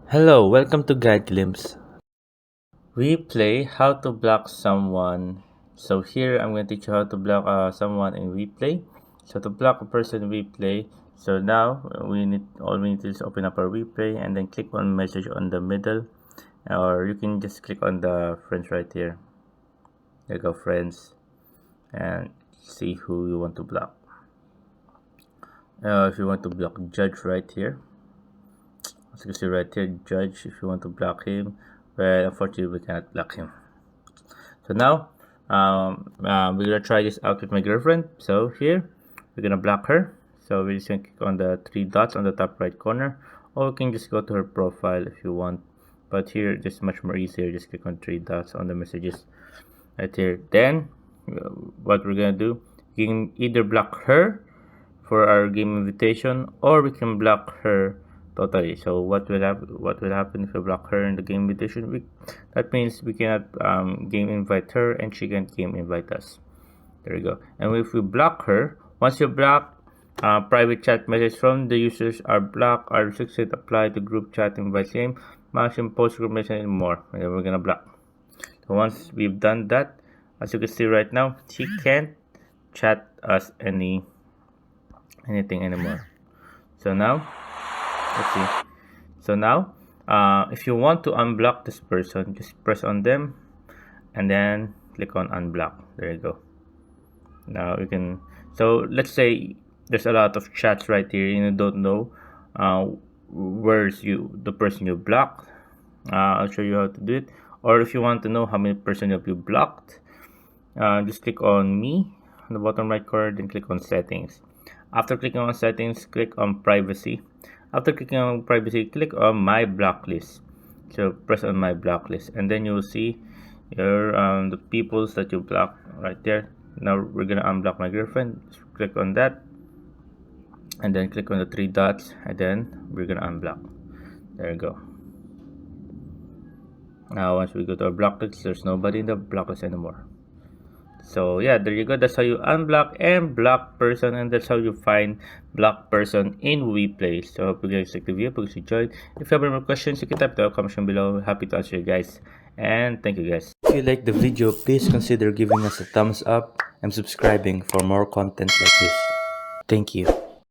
Hello, welcome to Guide Glimpse. We play how to block someone. So here I'm going to teach you how to block someone in WePlay. So to block a person in WePlay, so now all we need to do is open up our WePlay and then click on message on the middle, or you can just click on the friends right here. There you go, friends, and see who you want to block. If you want to block Judge right here, as you can see right here, Judge, if you want to block him, well, unfortunately we cannot block him. So now we're gonna try this out with my girlfriend. So here we're gonna block her. So we're just gonna click on the three dots on the top right corner, or we can just go to her profile if you want. But here, just much more easier. Just click on three dots on the messages right here. Then what we're gonna do, you can either block her for our game invitation, or we can block her totally. So what will happen if we block her in the game invitation? That means we cannot game invite her, and she can't game invite us. There we go. And if we block her, once you block, private chat messages from the users are blocked, are restricted, apply to group chat invite, same maximum post group message and more. And then we're gonna block. So once we've done that, as you can see right now, she can't chat us anything anymore. So now, let's see. So now, if you want to unblock this person, just press on them and then click on unblock. There you go. Now you can, so let's say there's a lot of chats right here and you don't know where's the person you blocked. I'll show you how to do it. Or if you want to know how many person have you blocked, just click on me on the bottom right corner, then click on settings. After clicking on settings, click on privacy. After clicking on privacy, click on my block list. So press on my block list, and then you'll see your the peoples that you block right there. Now we're gonna unblock my girlfriend. Just click on that, and then click on the three dots, and then we're gonna unblock. There you go. Now once we go to our block list, there's nobody in the block list anymore. So yeah, there you go. That's how you unblock and block person, and that's how you find block person in WePlay. So I hope you guys like the video. Hope you enjoyed. If you have any more questions, you can type the comment below. Happy to answer you guys. And thank you guys. If you like the video, please consider giving us a thumbs up and subscribing for more content like this. Thank you.